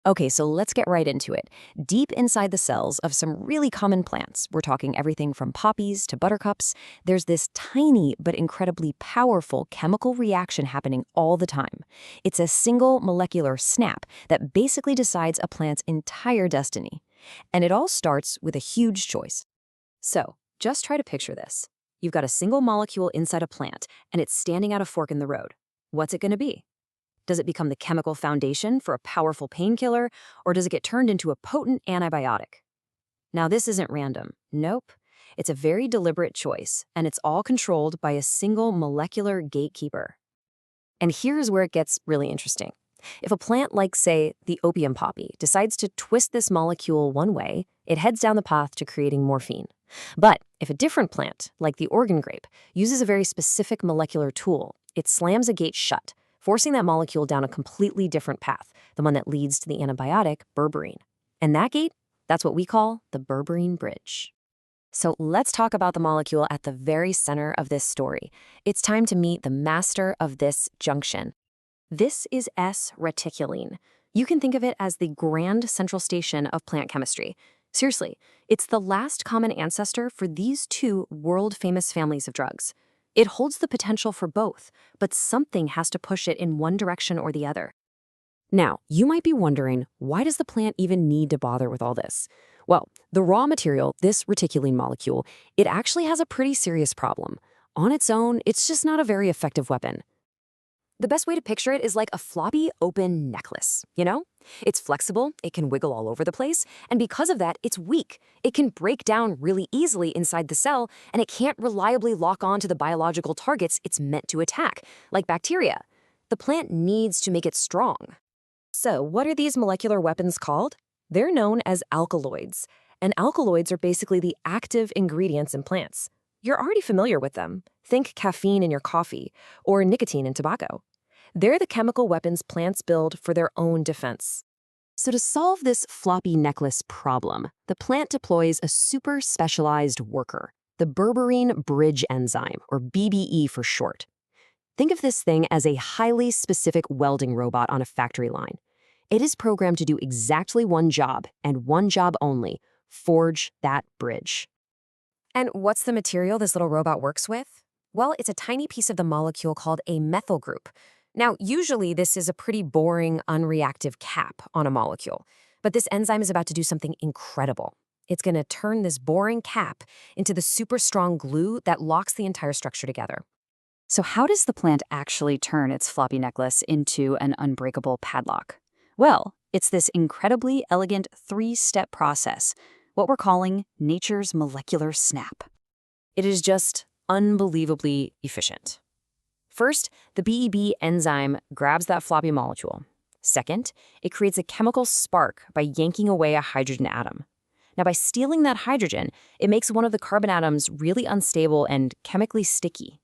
Okay, so let's get right into it. Deep inside the cells of some really common plants, we're talking everything from poppies to buttercups, there's this tiny but incredibly powerful chemical reaction happening all the time. It's a single molecular snap that basically decides a plant's entire destiny. And it all starts with a huge choice. So, just try to picture this. You've got a single molecule inside a plant, and it's standing at a fork in the road. What's it going to be? Does it become the chemical foundation for a powerful painkiller, or does it get turned into a potent antibiotic? Now, this isn't random. Nope. It's a very deliberate choice, and it's all controlled by a single molecular gatekeeper. And here's where it gets really interesting. If a plant like, say, the opium poppy decides to twist this molecule one way, it heads down the path to creating morphine. But if a different plant, like the organ grape, uses a very specific molecular tool, it slams a gate shut, forcing that molecule down a completely different path, the one that leads to the antibiotic berberine. And that gate, that's what we call the Berberine Bridge. So let's talk about the molecule at the very center of this story. It's time to meet the master of this junction. This is S-reticulene. You can think of it as the grand central station of plant chemistry. Seriously, it's the last common ancestor for these two world-famous families of drugs. It holds the potential for both, but something has to push it in one direction or the other. Now, you might be wondering, why does the plant even need to bother with all this? Well, the raw material, this reticulene molecule, it actually has a pretty serious problem. On its own, it's just not a very effective weapon. The best way to picture it is like a floppy, open necklace, you know? It's flexible, it can wiggle all over the place, and because of that, it's weak. It can break down really easily inside the cell, and it can't reliably lock on to the biological targets it's meant to attack, like bacteria. The plant needs to make it strong. So, what are these molecular weapons called? They're known as alkaloids, and alkaloids are basically the active ingredients in plants. You're already familiar with them. Think caffeine in your coffee, or nicotine in tobacco. They're the chemical weapons plants build for their own defense. So to solve this floppy necklace problem, the plant deploys a super specialized worker, the Berberine Bridge enzyme, or BBE for short. Think of this thing as a highly specific welding robot on a factory line. It is programmed to do exactly one job, and one job only: forge that bridge. And what's the material this little robot works with? Well, it's a tiny piece of the molecule called a methyl group. Now, usually this is a pretty boring, unreactive cap on a molecule, but this enzyme is about to do something incredible. It's going to turn this boring cap into the super strong glue that locks the entire structure together. So how does the plant actually turn its floppy necklace into an unbreakable padlock? Well, it's this incredibly elegant three-step process, what we're calling nature's molecular snap. It is just unbelievably efficient. First, the BEB enzyme grabs that floppy molecule. Second, it creates a chemical spark by yanking away a hydrogen atom. Now, by stealing that hydrogen, it makes one of the carbon atoms really unstable and chemically sticky.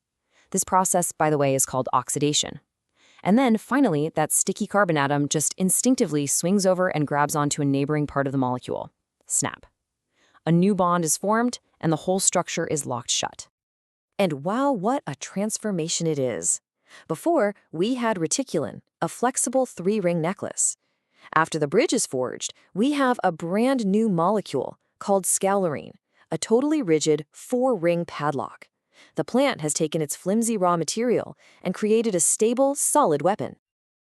This process, by the way, is called oxidation. And then, finally, that sticky carbon atom just instinctively swings over and grabs onto a neighboring part of the molecule. Snap. A new bond is formed, and the whole structure is locked shut. And wow, what a transformation it is. Before, we had reticulin, a flexible three-ring necklace. After the bridge is forged, we have a brand new molecule called scalarine, a totally rigid four-ring padlock. The plant has taken its flimsy raw material and created a stable, solid weapon.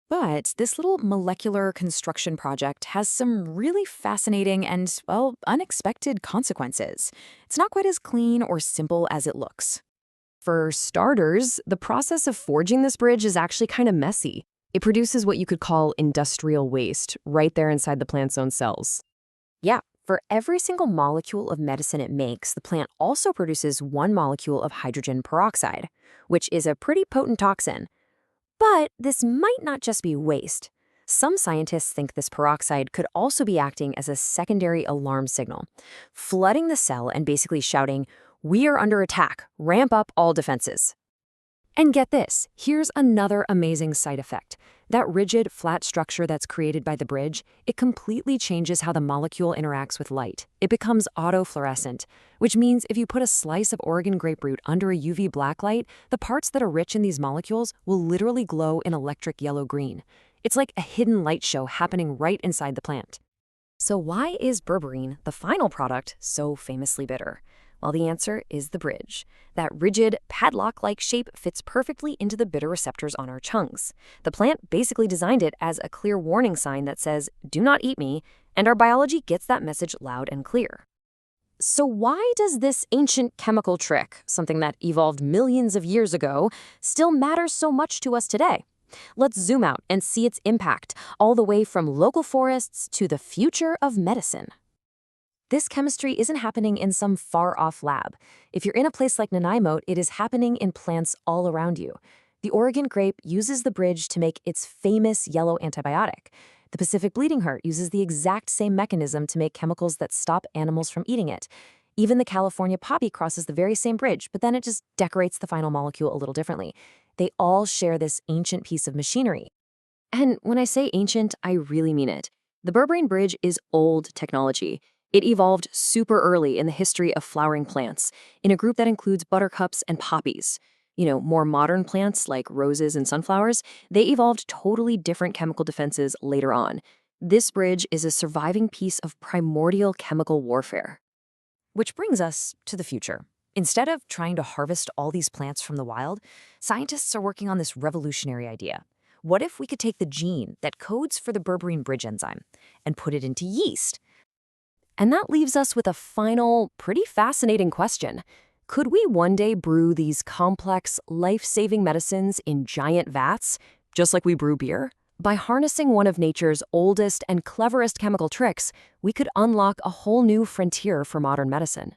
But this little molecular construction project has some really fascinating and, well, unexpected consequences. It's not quite as clean or simple as it looks. For starters, the process of forging this bridge is actually kind of messy. It produces what you could call industrial waste right there inside the plant's own cells. Yeah, for every single molecule of medicine it makes, the plant also produces one molecule of hydrogen peroxide, which is a pretty potent toxin. But this might not just be waste. Some scientists think this peroxide could also be acting as a secondary alarm signal, flooding the cell and basically shouting, "We are under attack. Ramp up all defenses." And get this, here's another amazing side effect. That rigid, flat structure that's created by the bridge, it completely changes how the molecule interacts with light. It becomes autofluorescent, which means if you put a slice of Oregon grapefruit under a UV blacklight, the parts that are rich in these molecules will literally glow in electric yellow-green. It's like a hidden light show happening right inside the plant. So why is berberine, the final product, so famously bitter? Well, the answer is the bridge. That rigid, padlock-like shape fits perfectly into the bitter receptors on our tongues. The plant basically designed it as a clear warning sign that says, "Do not eat me," and our biology gets that message loud and clear. So why does this ancient chemical trick, something that evolved millions of years ago, still matter so much to us today? Let's zoom out and see its impact, all the way from local forests to the future of medicine. This chemistry isn't happening in some far-off lab. If you're in a place like Nanaimo, it is happening in plants all around you. The Oregon grape uses the bridge to make its famous yellow antibiotic. The Pacific bleeding heart uses the exact same mechanism to make chemicals that stop animals from eating it. Even the California poppy crosses the very same bridge, but then it just decorates the final molecule a little differently. They all share this ancient piece of machinery. And when I say ancient, I really mean it. The Berberine Bridge is old technology. It evolved super early in the history of flowering plants, in a group that includes buttercups and poppies. More modern plants like roses and sunflowers, they evolved totally different chemical defenses later on. This bridge is a surviving piece of primordial chemical warfare. Which brings us to the future. Instead of trying to harvest all these plants from the wild, scientists are working on this revolutionary idea. What if we could take the gene that codes for the berberine bridge enzyme and put it into yeast? And that leaves us with a final, pretty fascinating question. Could we one day brew these complex, life-saving medicines in giant vats, just like we brew beer? By harnessing one of nature's oldest and cleverest chemical tricks, we could unlock a whole new frontier for modern medicine.